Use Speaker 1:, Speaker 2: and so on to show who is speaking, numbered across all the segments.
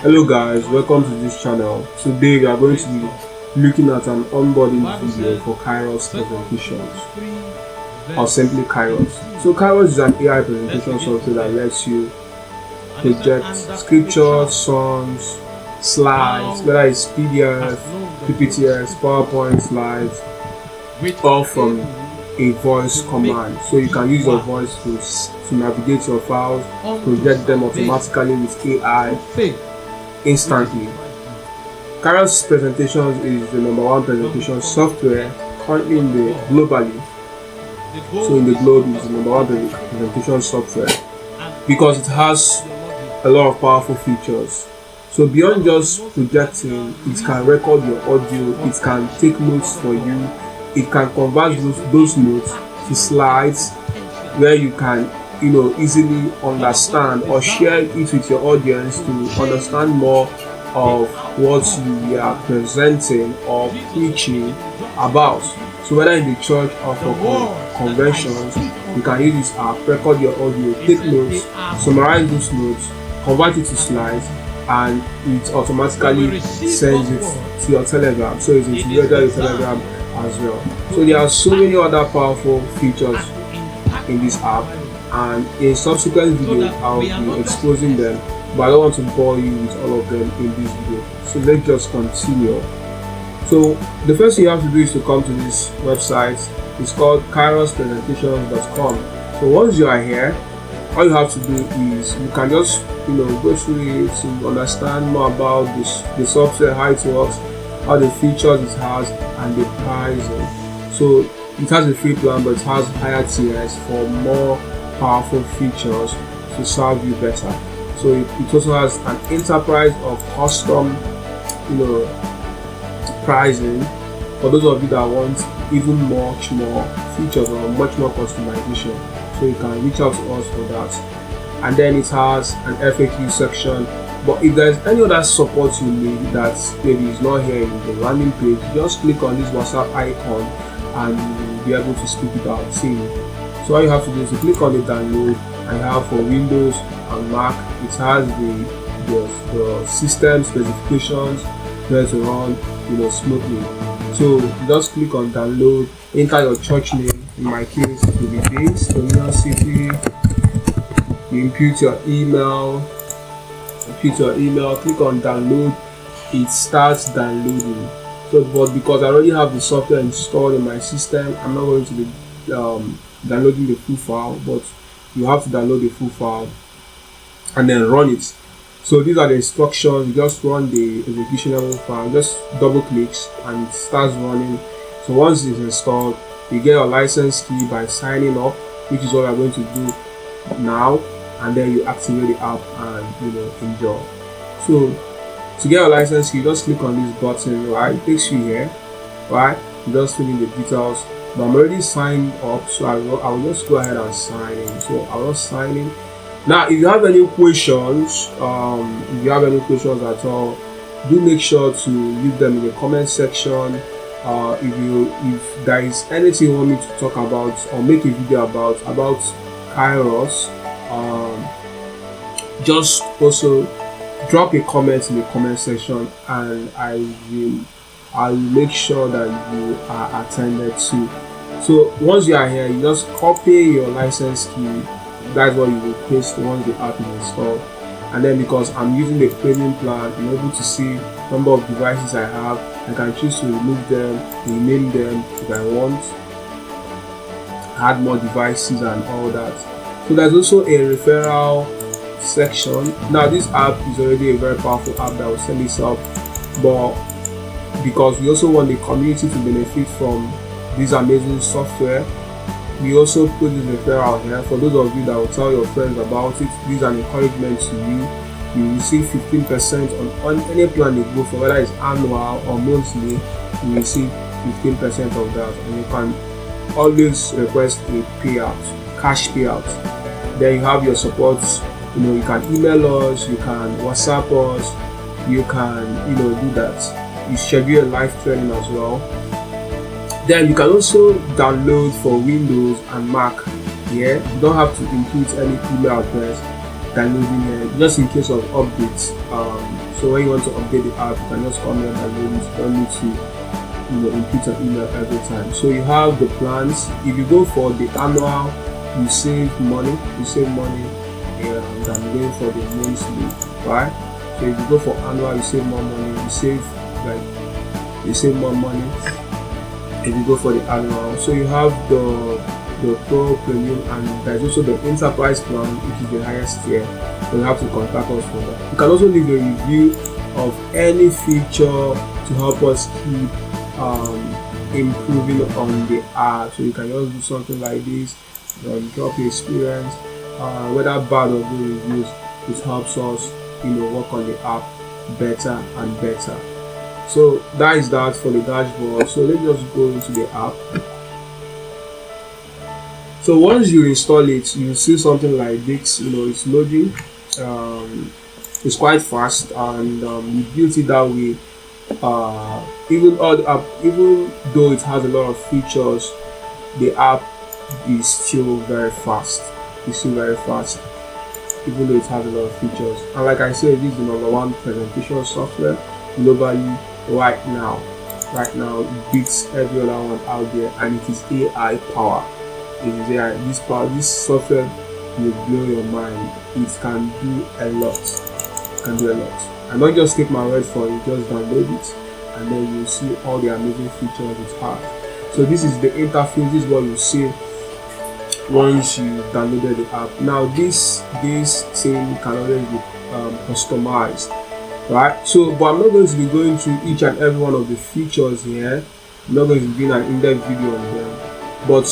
Speaker 1: Hello guys, welcome to this channel. Today we are going to be looking at an onboarding video for Kairos presentations, or simply Kairos. So Kairos is an AI presentation software that lets you project scriptures, songs, slides, whether it's PDF, PPTs, PowerPoint slides, all from a voice command. So you can use your voice to navigate your files, project them automatically with AI instantly. Kairos Presentations is the number one presentation software currently globally. So in the globe, it's the number one presentation software because it has a lot of powerful features. So beyond just projecting, it can record your audio, it can take notes for you, it can convert those notes to slides where you can easily understand or share it with your audience to understand more of what you are presenting or preaching about. So whether in the church or for conventions, you can use this app, record your audio, take notes, summarize those notes, convert it to slides, and it automatically sends it to your Telegram. So it's integrated with Telegram as well. So there are so many other powerful features in this app, and in subsequent videos I'll be exposing them, but I don't want to bore you with all of them in this video. So let's just continue. So the first thing you have to do is to come to this website. It's called kairospresentations.com. So once you are here, all you have to do is you can just go through it to understand more about the software, how it works, how the features it has, and the pricing. So it has a free plan, but it has higher tiers for more powerful features to serve you better. So it also has an enterprise of custom pricing for those of you that want even much more features or much more customization. So you can reach out to us for that. And then it has an FAQ section. But if there's any other support you need that maybe is not here in the landing page, just click on this WhatsApp icon and you'll be able to speak with our team. So all you have to do is to click on the download, and you have for Windows and Mac, it has the system specifications where to run smoothly. So you just click on download, enter your church name. In my case, it will be this Dominion City. You input your email, click on download, it starts downloading. So but because I already have the software installed in my system, I'm not going to be downloading the full file, but you have to download the full file and then run it. So these are the instructions. You just run the execution level file, just double clicks and it starts running. So once it's installed, you get your license key by signing up, which is what I'm going to do now, and then you activate the app and enjoy. So to get your license key, just click on this button, right? It takes you here, right? You just fill in the details. But I'm already signed up, so I will just go ahead and sign in. So I will sign in. Now, if you have any questions, at all, do make sure to leave them in the comment section. If there is anything you want me to talk about or make a video about Kairos, just also drop a comment in the comment section, and I'll make sure that you are attended to. So once you are here, you just copy your license key. That's what you will paste once the app is installed. And then because I'm using the premium plan, I'm able to see number of devices I have. I can choose to remove them, rename them if I want, add more devices and all that. So there's also a referral section. Now this app is already a very powerful app that will sell itself, but because we also want the community to benefit from this amazing software, we also put this referral here. For those of you that will tell your friends about it, this is an encouragement to you. You receive 15% on any plan you go for, whether it's annual or monthly. You receive 15% of that, and you can always request a payout, cash payout. Then you have your support. You can email us, you can WhatsApp us, you can do that. You schedule a live training as well. Then you can also download for Windows and Mac. Yeah, you don't have to input any email address. downloading here just in case of updates. So when you want to update the app, you can just come here and download it. You don't need to input an email every time. So you have the plans. If you go for the annual, you save money. Than going for the monthly, right? So if you go for annual, you save more money. You save more money if you go for the annual. So you have the pro, premium, and there's also the enterprise plan, which is the highest tier. So you have to contact us for that. You can also leave a review of any feature to help us keep improving on the app. So you can just do something like this, drop your experience, whether bad or good reviews. It helps us work on the app better and better. So that is that for the dashboard. So let's just go into the app. So once you install it, you see something like this. It's loading. It's quite fast, and we built it that way. Even though it has a lot of features, the app is still very fast. Even though it has a lot of features. And like I said, this is the #1 presentation software globally right now. It beats every other one out there, and it is AI power. It is AI. This software will blow your mind. It can do a lot. And not just take my word for it, just download it, and then you'll see all the amazing features it has. So this is the interface. This is what you see once you downloaded the app. Now this thing can always be customized, right? So but I'm not going to be going through each and every one of the features here. I'm not going to be doing an in-depth video on them, but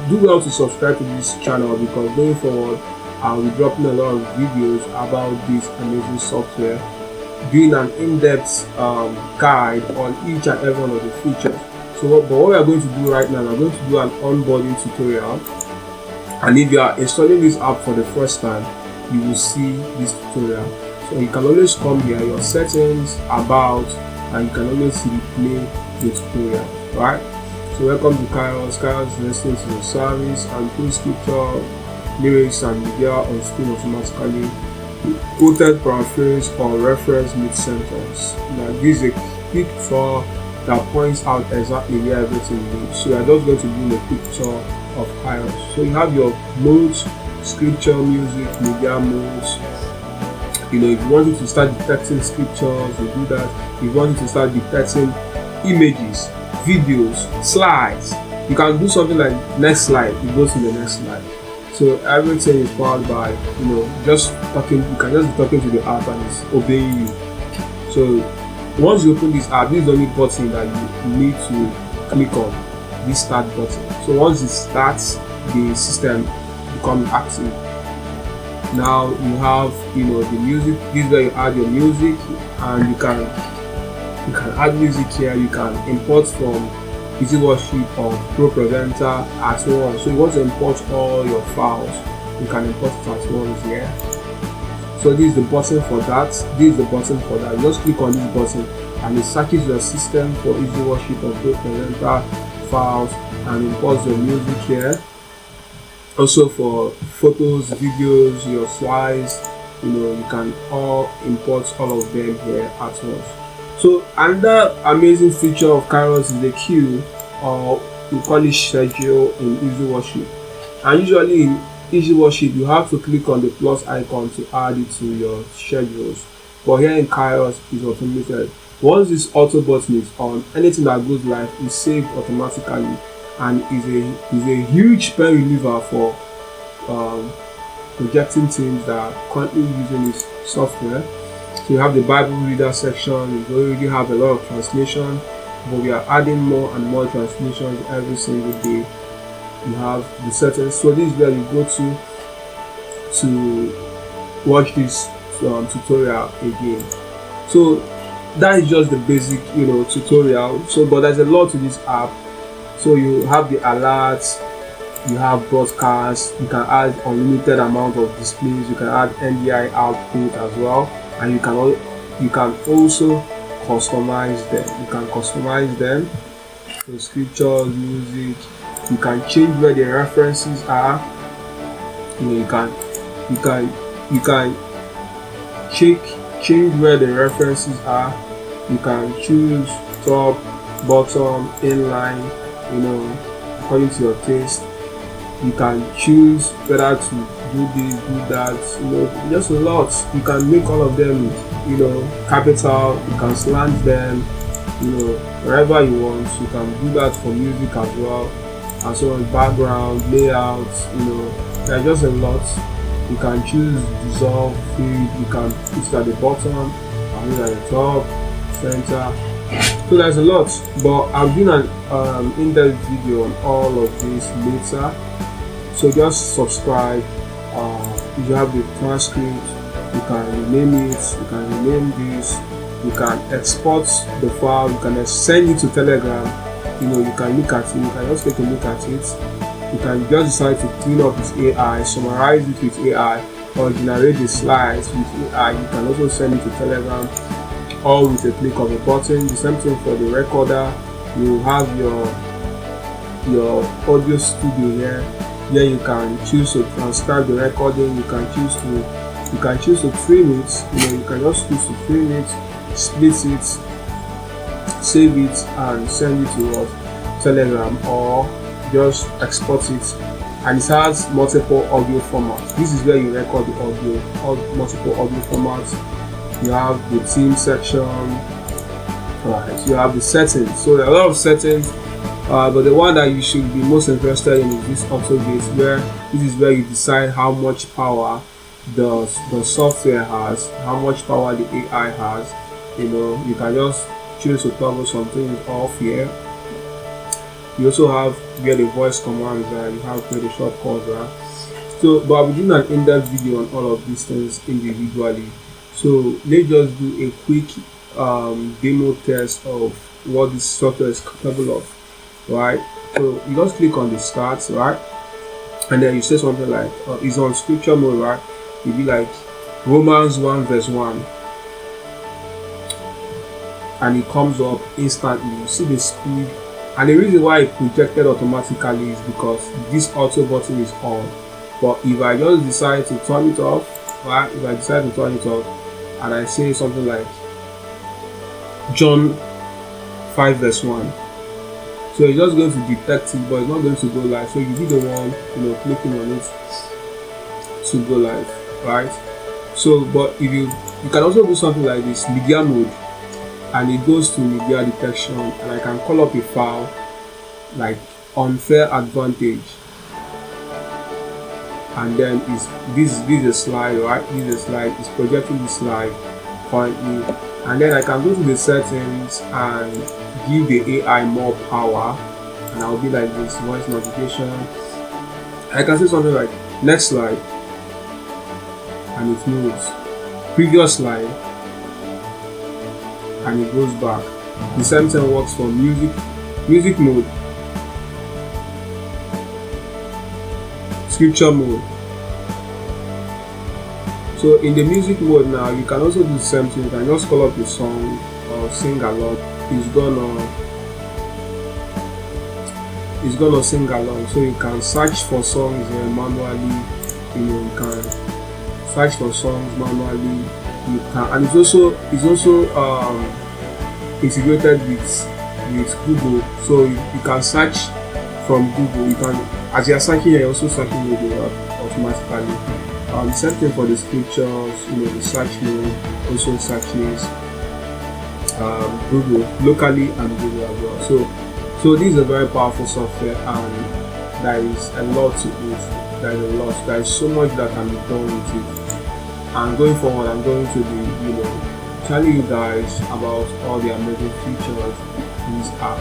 Speaker 1: do well to subscribe to this channel, because going forward I'll be dropping a lot of videos about this amazing software, doing an in-depth guide on each and every one of the features. So but what we are going to do right now, I'm going to do an onboarding tutorial. And if you are installing this app for the first time, you will see this tutorial. So you can always come here, your settings, about, and you can always replay the tutorial, right? So welcome to Kairos. Kairos is listening to the service and put scripture, lyrics, and media on screen automatically. Quoted, paraphrased, or reference mid-sentence. Now this is a quick tour that points out exactly where everything is. So we are just going to do a quick tour of Kairos. So you have your modes, scripture, music, media modes. If you wanted to start detecting scriptures, you do that. If you wanted to start detecting images, videos, slides, you can do something like next slide. It goes to the next slide. So everything is powered by just talking. You can just be talking to the app and it's obeying you. So once you open this app, this is the only button that you need to click on. This start button. So once it starts, the system becomes active. Now you have the music. This is where you add your music, and you can add music here. You can import from Easy Worship or Pro Presenter at once. So you want to import all your files, you can import it at once here. So this is the button for that. This is the button for that. You just click on this button, and it searches your system for Easy Worship or Pro Presenter files and import the music here. Also for photos, videos, your slides, you can all import all of them here at once. So another amazing feature of Kairos is the queue, or we call it schedule in Easy Worship. And usually in Easy Worship you have to click on the plus icon to add it to your schedules, but here in Kairos it's automated. Once this auto button is on, anything that goes live is saved automatically, and is a huge pain reliever for projecting teams that are currently using this software. So you have the Bible reader section. You already have a lot of translation, but we are adding more and more translations every single day. You have the settings. So this is where you go to watch this tutorial again. So that is just the basic tutorial. So but there's a lot to this app. So you have the alerts, you have broadcasts, you can add unlimited amount of displays, you can add NDI output as well, and you can also customize them. You can customize them. So scriptures, music, you can change where the references are. You can You can change where the references are. You can choose top, bottom, inline, according to your taste. You can choose whether to do this, do that, just a lot. You can make all of them, capital. You can slant them, wherever you want. You can do that for music as well, and so on. Background, layouts, there's just a lot. You can choose dissolve, fade. You can put it at the bottom, and put it at the top, center. So there's a lot, but I'm doing an in-depth video on all of this later. So just subscribe. If you have the transcript, you can rename it. You can rename this. You can export the file. You can send it to Telegram. You can look at it. You can just take a look at it. You can just decide to clean up with AI, summarize it with AI, or generate the slides with AI. You can also send it to Telegram, all with a click of a button. The same thing for the recorder. You have your audio studio here. Here you can choose to transcribe the recording. You can choose to trim it. You can just choose to trim it, split it, save it, and send it to us Telegram, or just export it. And it has multiple audio formats. This is where you record the audio, multiple audio formats. You have the theme section, right? You have the settings. So there are a lot of settings, but the one that you should be most interested in is this auto gate, where this is where you decide how much power the software has, how much power the AI has. You can just choose to toggle something off here. You also have where the voice commands are, you have where the shortcuts are. So, but I'll be doing an in-depth video on all of these things individually. So let's just do a quick demo test of what this software is capable of, right? So you just click on the start, right? And then you say something like, it's on scripture mode, right? You'll be like Romans 1 verse 1. And it comes up instantly. You see the speed. And the reason why it projected automatically is because this auto button is on. But if I just decide to turn it off, right? If I decide to turn it off and I say something like John 5 verse 1, so it's just going to detect it, but it's not going to go live. So you be the one, clicking on it to go live, right? So, but if you can also do something like this, media mode, and it goes to media detection, and I can call up a file like unfair advantage, and then this is a slide, right? This is a slide. It's projecting the slide currently, and then I can go to the settings and give the AI more power, and I'll be like this voice notification. I can say something like next slide, and it moves. Previous slide, and it goes back. The same thing works for music mode, scripture mode. So in the music mode now, you can also do the same thing. You can just call up a song or sing along. It's gonna sing along. So you can search for songs manually. You can search for songs manually. You can, and it's also integrated with Google, so you can search from Google. You can, as you are searching, you're also searching Google automatically. Same thing for the scriptures. The search mode also searches Google locally and Google as well. So this is a very powerful software, and there is a lot to it. There is so much that can be done with it. And going forward, I'm going to be, telling you guys about all the amazing features in this app.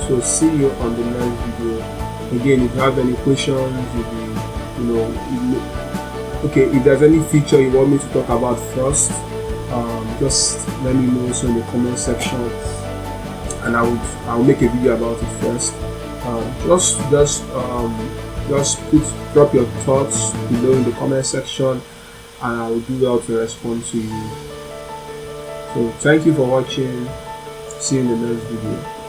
Speaker 1: So see you on the next video. Again, if you have any questions, if there's any feature you want me to talk about first, just let me know in the comment section, and I'll make a video about it first. Drop your thoughts below in the comment section, and I will do well to respond to you. So thank you for watching. See you in the next video.